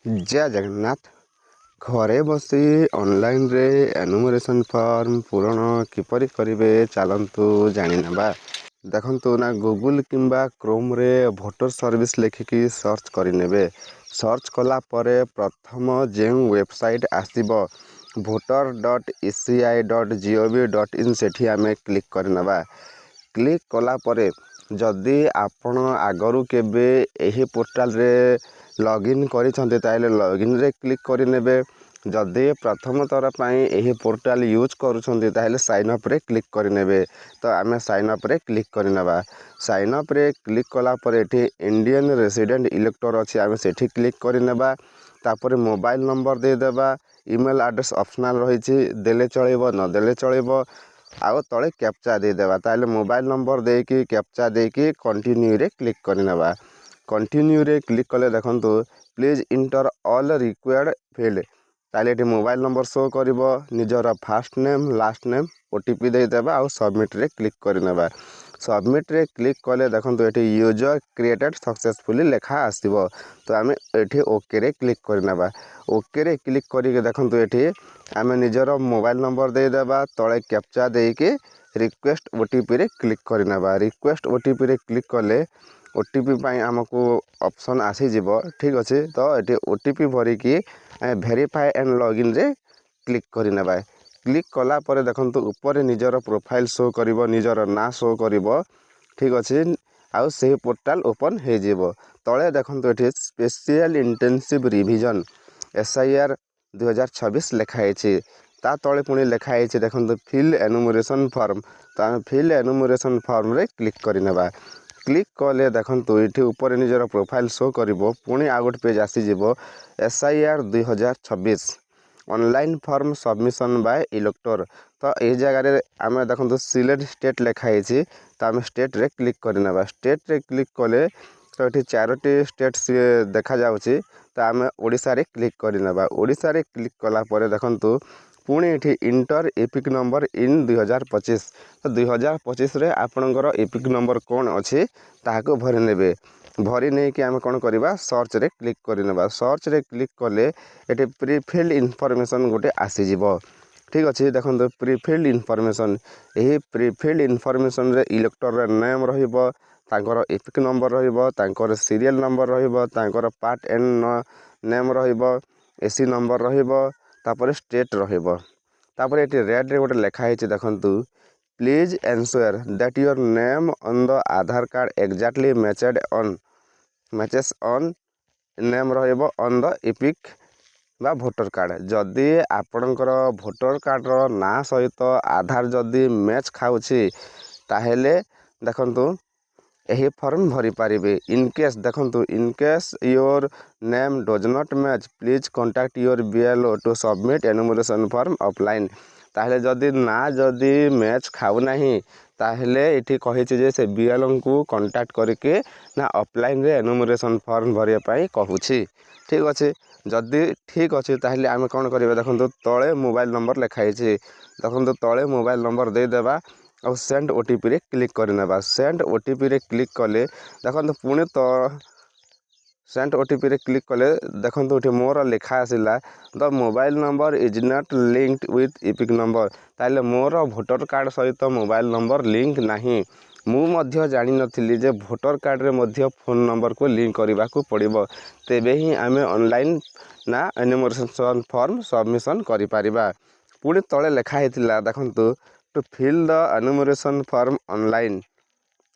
जय जगन्नाथ। घरे बसी ऑनलाइन रे एनुमरेशन फॉर्म पूरण किपरि करिवे चलंतु जानि नेबा। देखंतु ना गूगल किंबा क्रोम रे वोटर सर्विस लिखिकी सर्च करिनेबे। सर्च कला परे प्रथम जेउ वेबसाइट आसीबो voter.eci.gov.in सेठी आमे क्लिक करनेबा। क्लिक कला परे जदि आपण आगरू केबे एही पोर्टाल रे लॉगिन करिसंते ताइले लॉगिन रे क्लिक करिनेबे। जदि प्रथम थर पई एही पोर्टाल यूज करूछंते ताइले साइन अप रे क्लिक करिनेबे। तो आमे साइन अप रे क्लिक करिनेबा। साइन अप रे क्लिक कला परे एठी इंडियन रेसिडेंट इलेक्टर अछि आमे सेठी क्लिक करिनेबा। तापरे मोबाइल नंबर दे देबा। ईमेल एड्रेस ऑप्शनल रहिछि देले चलेबो न देले चलेबो। आउ तळे कैप्चा दे देबा। ताइले मोबाइल नंबर देकी कैप्चा देकी कंटिन्यू रे क्लिक करिनेबा। कंटिन्यू रे क्लिक कले देखंतु please enter all required field. ताइले एठी मोबाइल नंबर शो करिवो निजर first name last name OTP दे देबा आउ सबमिट रे क्लिक करिनेबा। सबमिट रे क्लिक कले देखंतु एठी यूजर क्रिएटेड सक्सेसफुली लेखा आसीबो। तो आमे एठी ओके रे क्लिक करिनेबा। ओके रे क्लिक करिके देखंतु एठी आमे निजर मोबाइल नंबर दे देबा तळे कैप्चा देके रिक्वेस्ट ओटीपी रे क्लिक करिनेबा। रिक्वेस्ट ओटीपी रे क्लिक कले ओटीपी पाई हमको ऑप्शन आसी जिवो। ठीक अछि। तो एठी ओटीपी भरी की वेरीफाई एंड लॉगिन रे क्लिक करिनेबा। क्लिक कला परे देखंतु ऊपर निजर प्रोफाइल शो करिवो निजर ना शो करिवो। ठीक अछि। आउ से पोर्टल ओपन हे जिवो। तळे देखंतु एठी स्पेशल इंटेंसिव रिवीजन SIR 2026 लेखा हेछि। ता तळे पुणी लेखा हेछि देखंतु फिल एनुमरेशन फॉर्म। तो आमे फिल एनुमरेशन फॉर्म रे क्लिक करिनेबा। क्लिक कले देखंतु एठी ऊपर निजर प्रोफाइल शो करिवो। पुणी आ गोट पेज आसी जिवो SIR 2026 online form submission by elector. तो ए जगह रे आमे देखंतु सिलेक्ट स्टेट लेखा हेछि। तो आमे स्टेट रे क्लिक करिनेबा। स्टेट रे क्लिक कले तो एठी चारोटी स्टेट देखा जाउछि। तो आमे ओडिसा रे क्लिक करिनेबा। ओडिसा रे क्लिक कला परे देखंतु पुणी एठी इंटर एपिक नंबर इन 2025। तो 2025 रे आपणकर एपिक नंबर कोन अछि ताहाको भरि नेबे। भरी नहीं कि आमे कोन करिबा सर्च रे क्लिक करिनेबा। सर्च रे क्लिक कले एठी प्रीफिल्ड इनफॉरमेशन गोटे आसी जिवो। ठीक अछि। देखंतु प्रीफिल्ड इनफॉरमेशन एही प्रीफिल्ड इनफॉरमेशन रे इलेक्टर रे नेम रहिबो तांकर एपिक नंबर रहिबो तांकर सीरियल नंबर रहिबो तांकर पार्ट एन नेम रहिबो एसी नंबर रहिबो तापर स्टेट रहिबो। तापर एठी रेड रे गोटे लेखा हेछि देखंतु please ensure that your name on the Aadhaar card exactly matches on name रहिबो ऑन द एपिक बा भोटर कार्ड। जदि आपणकर भोटर कार्ड रो ना सहित आधार जदि मैच खाउछि ताहेले देखंतु एही फॉर्म भरी पारिबे। इन केस देखंतु in case your name does not match please contact your BLO to submit enumeration form offline. ताहेले जदि ना जदि मैच खाउ नाही ताहेले एठी कहिछि जे से BLO को कांटेक्ट करके ना ऑफलाइन रे एनुमरेशन फॉर्म भरिया पाई कहूछि। ठीक अछि। जदि ठीक अछि ताहेले आमे कोन करिबा देखंतु तळे मोबाइल नंबर लेखा हेछि। देखंतु तळे मोबाइल नंबर दे देबा और सेंड ओटीपी रे क्लिक करिनेबा। सेंड ओटीपी रे क्लिक कले देखंतु पुणी तो सेंड ओटीपी रे क्लिक कले देखंतु उठी मोर लेखा आसिला the mobile number is not linked with EPIC number. ताले मोर भोटर कार्ड सहित मोबाइल नंबर लिंक नाही। मु मध्य जानि नथिली जे भोटर कार्ड रे मध्य फोन नंबर को लिंक करिबा को पड़िबो। तेबे ही आमे ऑनलाइन ना एनुमरेशन फॉर्म सबमिशन करि पारिबा। पुणी तळे लेखा हेतिला देखंतु to fill the enumeration form online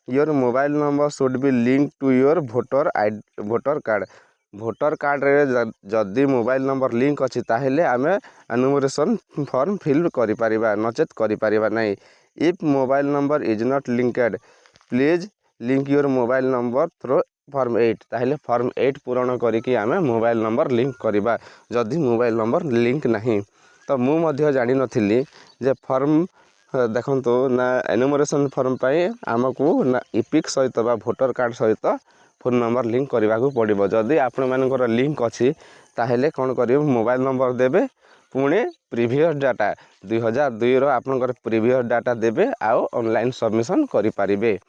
your mobile number should be link to your voter card. Voter card रे जदि मोबाइल नंबर लिंक अछि ताहेले आमे एनुमरेशन फॉर्म फिल करि पारिबा नचेत करि पारिबा नै। If mobile number is not linked please link your mobile number through form 8। ताहेले फॉर्म 8 पूरण करिकि आमे मोबाइल नंबर लिंक करिबा जदि मोबाइल नंबर लिंक नाही। तो मु मध्य जानि नथिली जे फॉर्म देखंतु ना एनुमरेशन फॉर्म पाई आमको ना एपिक सहित बा भोटर कार्ड सहित फोन नंबर लिंक करने को पड़ो। जदि आपण मानकर लिंक अच्छी ताहेले कौन करेंगे मोबाइल नंबर देवे पुणे प्रीवियस डाटा 2002 रो आपनकर प्रीवियस डाटा देवे आउ ऑनलाइन सबमिशन करि पारिबे।